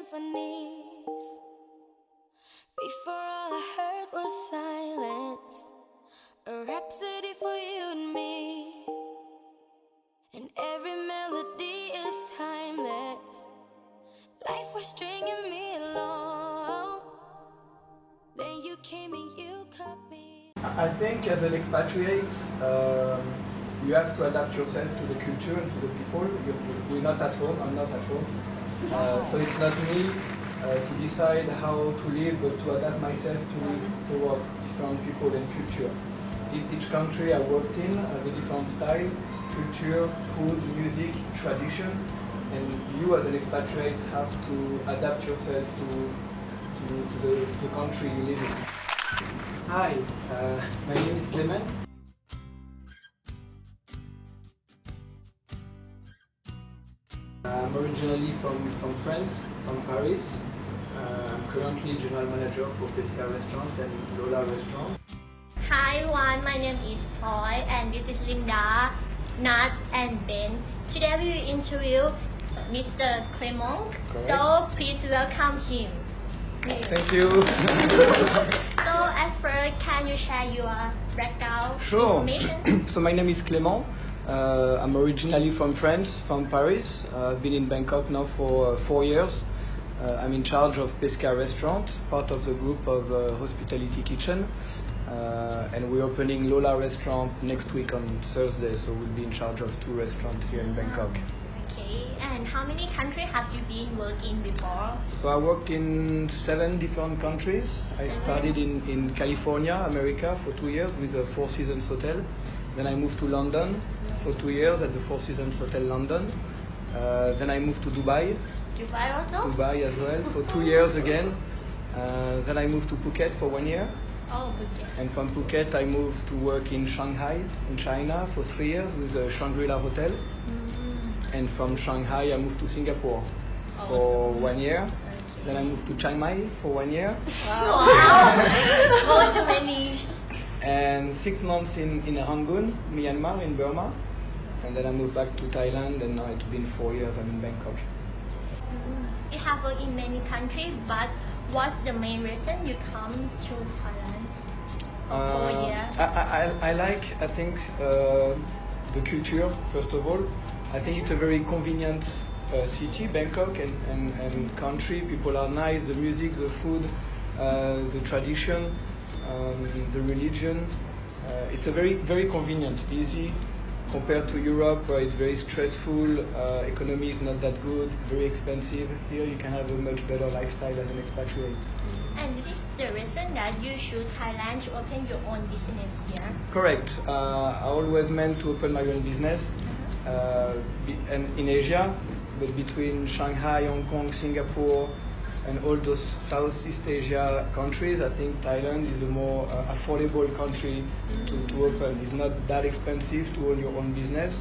symphonies. Before all I heard was silence, a rhapsody for you and me. And every melody is timeless. Life was stringing me along. Then you came and you cut me. I think as an expatriate, you have to adapt yourself to the culture and to the people. We're not at home, I'm not at home. So it's not me to decide how to live, but to adapt myself to live towards different people and culture. Each country I worked in has a different style, culture, food, music, tradition, and you as an expatriate have to adapt yourself to the country you live in. Hi, my name is Clement. I'm originally from France, from Paris. I'm currently general manager for Pesca Restaurant and Lola Restaurant. Hi everyone, my name is Toy and this is Linda, Nat and Ben. Today we will interview Mr. Clement. Correct. So please welcome him. Thank you. So at first, can you share your background Sure. information? So my name is Clement. I'm originally from France, from Paris. I've been in Bangkok now for 4 years. I'm in charge of Pesca Restaurant, part of the group of Hospitality Kitchen. And we're opening Lola Restaurant next week on Thursday, so we'll be in charge of 2 restaurants here in Bangkok. Okay, and how many countries have you been working before? So I worked in 7 different countries. I started in California, America for 2 years with a Four Seasons Hotel. Then I moved to London for 2 years at the Four Seasons Hotel London. Then I moved to Dubai. Dubai also? Dubai as well for 2 years again. Then I moved to Phuket for 1 year. Oh, Phuket. And from Phuket I moved to work in Shanghai in China for 3 years with the Shangri-La Hotel. And from Shanghai I moved to Singapore for 1 year. Then I moved to Chiang Mai for 1 year. Wow! Go to many. And 6 months in Rangoon, Myanmar, in Burma. And then I moved back to Thailand, and now it's been 4 years I'm in Bangkok. You have worked in many countries, but what's the main reason you come to Thailand for 4 years? I think the culture, first of all. I think it's a very convenient city, Bangkok, and country. People are nice, the music, the food, the tradition, the religion. It's a very convenient, easy, compared to Europe where it's very stressful, economy is not that good, very expensive. Here you can have a much better lifestyle as an expatriate. And this is the reason that you choose Thailand to open your own business here? Correct. I always meant to open my own business and in Asia, but between Shanghai, Hong Kong, Singapore, and all those Southeast Asia countries, I think Thailand is a more affordable country to open. It's not that expensive to own your own business,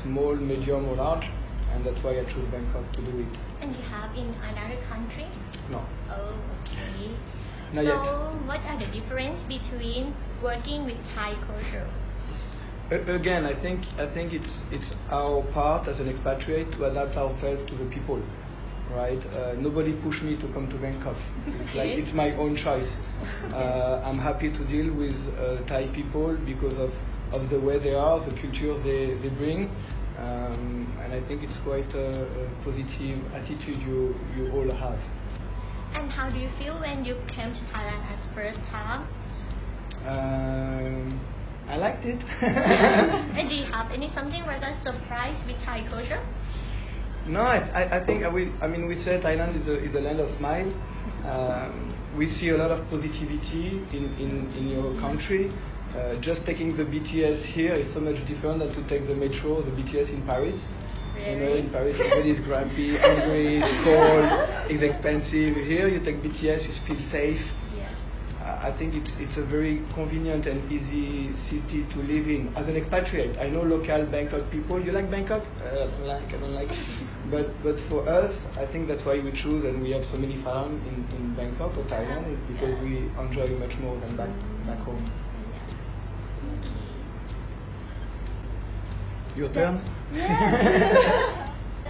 small, medium or large, and that's why I chose Bangkok to do it. And you have in another country? No. Oh, okay. Not so yet. what are the difference between working with Thai culture? Again, I think it's our part as an expatriate to adapt ourselves to the people. Right? Nobody pushed me to come to Bangkok. It's like it's my own choice. I'm happy to deal with Thai people because of the way they are, the culture they bring, and I think it's quite a positive attitude you all have. And how do you feel when you came to Thailand as first time? I liked it. And do you have something like a surprise with Thai culture? No, I think we say Thailand is a land of smile. We see a lot of positivity in your country. Just taking the BTS here is so much different than to take the metro, the BTS in Paris. Really? You know, in Paris everybody is grumpy, angry, it's cold, it's expensive. Here you take BTS, you feel safe. Yes. I think it's a very convenient and easy city to live in. As an expatriate, I know local Bangkok people. You like Bangkok? I don't like. But for us, I think that's why we choose, and we have so many fans in Bangkok or Thailand, is because we enjoy much more than back home. Your turn. Yeah.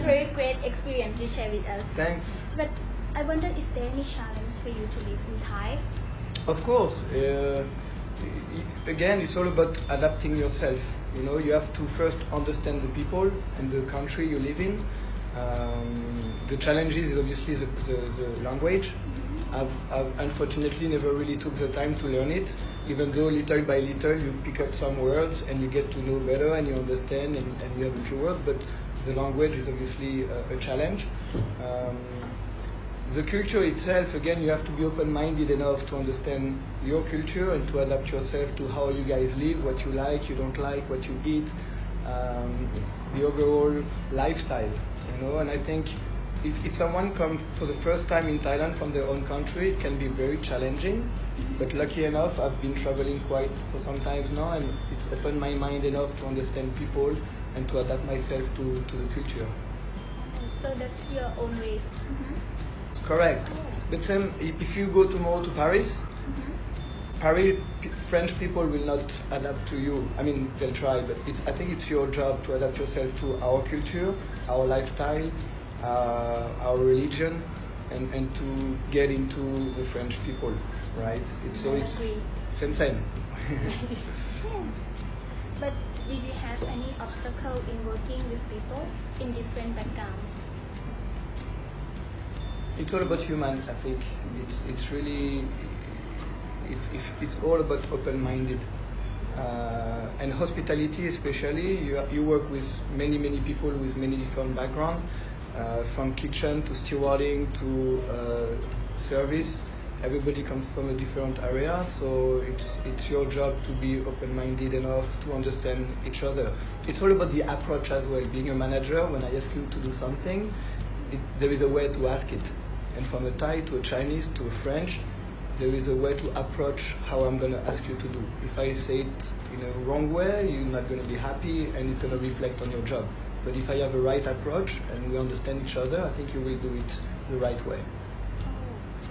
very great experience you share with us. Thanks. But I wonder, is there any challenge for you to live in Thai? Of course. Again, it's all about adapting yourself. You know, you have to first understand the people and the country you live in. The challenges is obviously the language. I've unfortunately never really took the time to learn it, even though little by little you pick up some words and you get to know better and you understand and you have a few words, but the language is obviously a challenge. The culture itself, again, you have to be open-minded enough to understand your culture and to adapt yourself to how you guys live, what you like, you don't like, what you eat, the overall lifestyle, you know. And I think if someone comes for the first time in Thailand from their own country, it can be very challenging. But lucky enough, I've been traveling quite for some time now, and it's opened my mind enough to understand people and to adapt myself to the culture. So that's your own race. Correct. But same, if you go tomorrow to Paris, French people will not adapt to you. I mean, they'll try, but I think it's your job to adapt yourself to our culture, our lifestyle, our religion, and to get into the French people, right? It's same. But did you have any obstacle in working with people in different backgrounds? It's all about human. I think it's really it's all about open-minded and hospitality, especially. You work with many people with many different backgrounds, from kitchen to stewarding to service. Everybody comes from a different area, so it's your job to be open-minded enough to understand each other. It's all about the approach as well. Being a manager, when I ask you to do something, there is a way to ask it. And from a Thai to a Chinese to a French, there is a way to approach how I'm going to ask you to do. If I say it in a wrong way, you're not going to be happy and it's going to reflect on your job. But if I have a right approach and we understand each other, I think you will do it the right way.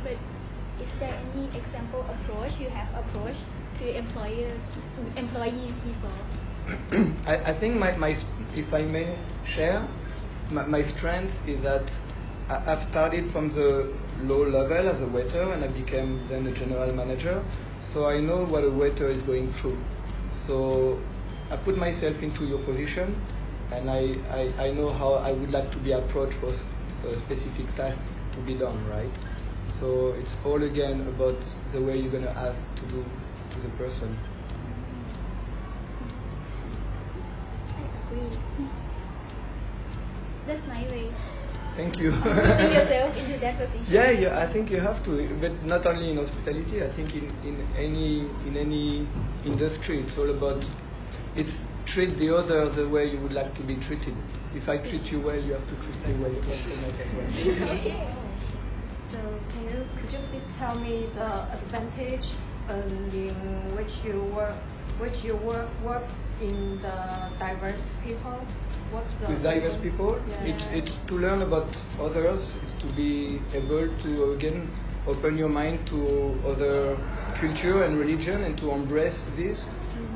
But is there any example approach you have approached to employees before? I think if I may share, my strength is that I've started from the low level as a waiter and I became then a general manager. So I know what a waiter is going through. So I put myself into your position and I know how I would like to be approached for a specific task to be done, right? So it's all again about the way you're going to ask to do to the person. I agree. That's my way. Thank you. Putting yourself into that position. Yeah, I think you have to, but not only in hospitality. I think in any industry, it's all about treat the other the way you would like to be treated. If I treat you well, you have to treat me well as well. Okay. So could you please tell me the advantage in which you work in the diverse people? What's the With diverse people, Yeah. it's to learn about others. It's to be able to again open your mind to other culture and religion and to embrace this.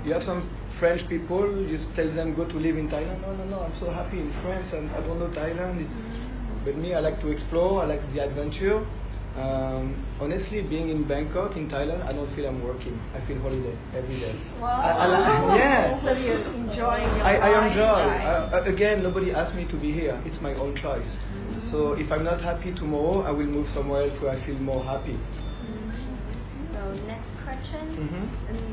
You have some French people, you just tell them go to live in Thailand. No, I'm so happy in France and I don't know Thailand. But me, I like to explore, I like the adventure. Honestly, being in Bangkok, in Thailand, I don't feel I'm working. I feel holiday every day. Wow. Yeah. So you're enjoying your I life, enjoy. right? Again, nobody asked me to be here. It's my own choice. So if I'm not happy tomorrow, I will move somewhere else where I feel more happy. So next question.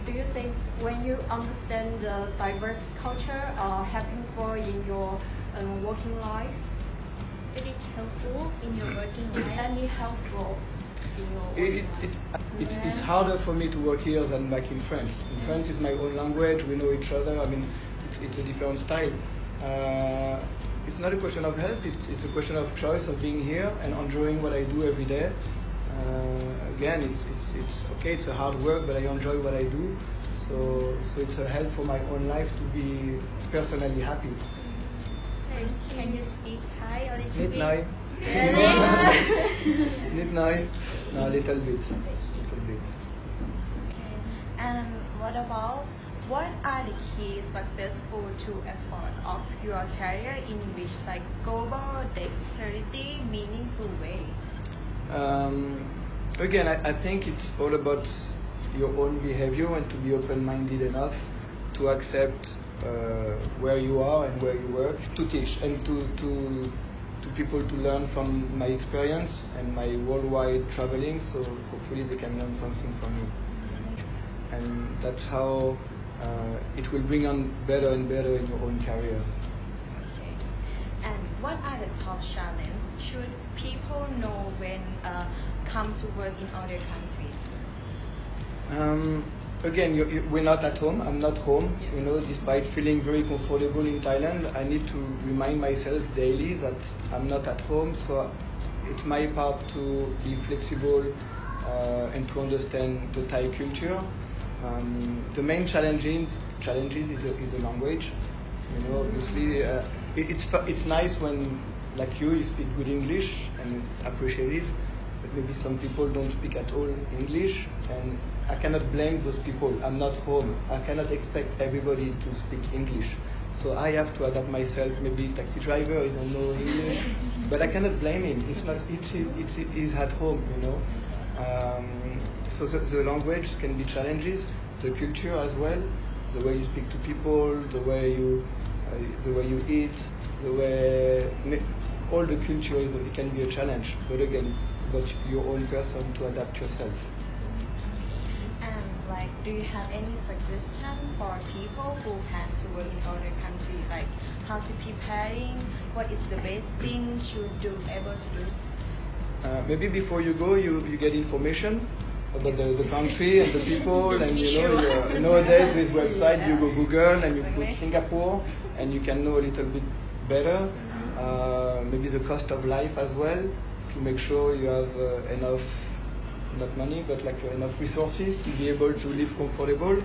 Do you think when you understand the diverse culture are helpful in your working life? It is helpful in your working life. Any helpful in your working life? It's harder for me to work here than back in France. In France, it's my own language. We know each other. I mean, it's a different style. It's not a question of health. It's a question of choice of being here and enjoying what I do every day. Again, it's okay. It's a hard work, but I enjoy what I do. So it's a help for my own life to be personally happy. Can you speak Thai or little bit? Midnight. Midnight. No, a little bit. Okay. What are the key successful to effort of your career in which like global dexterity meaningful way? Again, I think it's all about your own behavior and to be open-minded enough to accept where you are and where you work, to teach and to people to learn from my experience and my worldwide traveling, so hopefully they can learn something from me. And that's how it will bring on better and better in your own career. Okay. And what are the top challenges should people know when come to work in other countries? Again, we're not at home. I'm not home. You know, despite feeling very comfortable in Thailand, I need to remind myself daily that I'm not at home. So it's my part to be flexible and to understand the Thai culture. The main challenges is the language. You know, obviously, it's nice when, like you speak good English and it's appreciated. But maybe some people don't speak at all English, and I cannot blame those people. I'm not home. I cannot expect everybody to speak English. So I have to adapt myself. Maybe taxi driver, he don't know English, but I cannot blame him. He's at home, you know. So the language can be challenges, the culture as well, the way you speak to people, the way you eat, all the culture it can be a challenge. But again, it's about your own person to adapt yourself. And like, do you have any suggestion for people who have to work in other countries, like how to preparing, what is the best thing to able to do? Maybe before you go, you get information about the country and the people, and you know, nowadays with website you go Google and you put Singapore, and you can know a little bit better. Maybe the cost of life as well, to make sure you have enough, not money, but like enough resources to be able to live comfortable.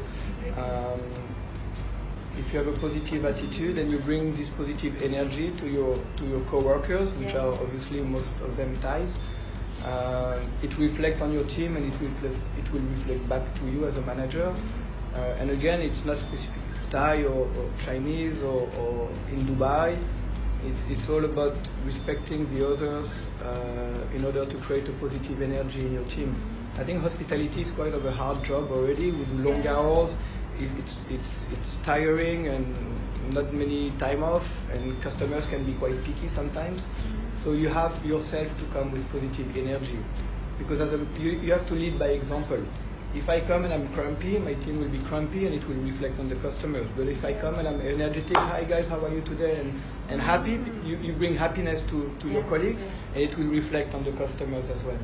If you have a positive attitude and you bring this positive energy to your co-workers, which are obviously most of them Thais, it reflects on your team and it will reflect back to you as a manager. And again, it's not specific Thai or Chinese or in Dubai. It's all about respecting the others in order to create a positive energy in your team. I think hospitality is quite of a hard job already with long hours. It's tiring and not many time off, and customers can be quite picky sometimes. So you have yourself to come with positive energy, because you have to lead by example. If I come and I'm grumpy, my team will be grumpy and it will reflect on the customers. But if I come and I'm energetic, hi guys, how are you today, and happy, you bring happiness to your colleagues, and it will reflect on the customers as well.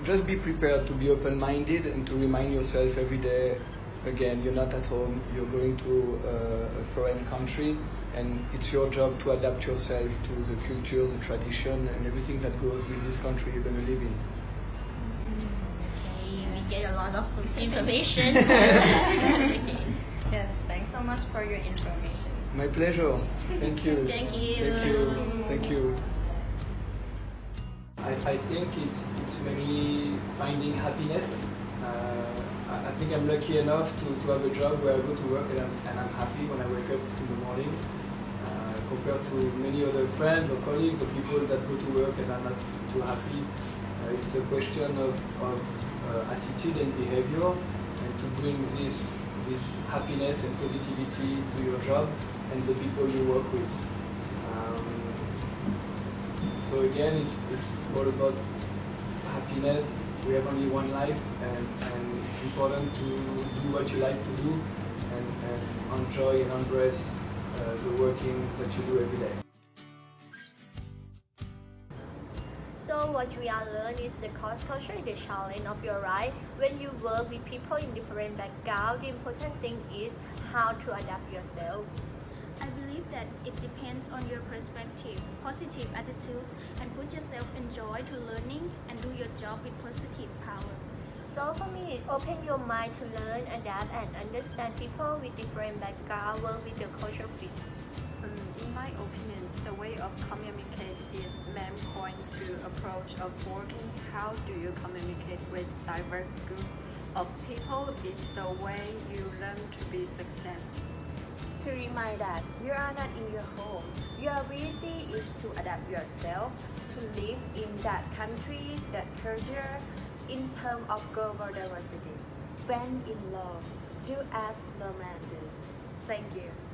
Just be prepared to be open-minded and to remind yourself every day, again, you're not at home, you're going to a foreign country, and it's your job to adapt yourself to the culture, the tradition, and everything that goes with this country you're going to live in. We get a lot of information. Yes, thanks so much for your information. My pleasure. Thank you. Thank you. Thank you. Thank you. I think it's mainly finding happiness. I think I'm lucky enough to have a job where I go to work and I'm happy when I wake up in the morning, compared to many other friends or colleagues or people that go to work and are not too happy. It's a question of attitude and behavior, and to bring this happiness and positivity to your job and the people you work with. So again, it's all about happiness. We have only one life, and it's important to do what you like to do and enjoy and embrace the working that you do every day. So what we are learning is the cross culture is the challenge of your life. When you work with people in different backgrounds, the important thing is how to adapt yourself. I believe that it depends on your perspective, positive attitude, and put yourself in joy to learning and do your job with positive power. So for me, open your mind to learn, adapt, and understand people with different backgrounds, work with your culture fit. In my opinion, the way of communicate is main point to approach of working. How do you communicate with diverse group? of people is the way you learn to be successful. To remind that you are not in your home. Your ability is to adapt yourself to live in that country, that culture, in terms of global diversity. When in love, do as the man do. Thank you.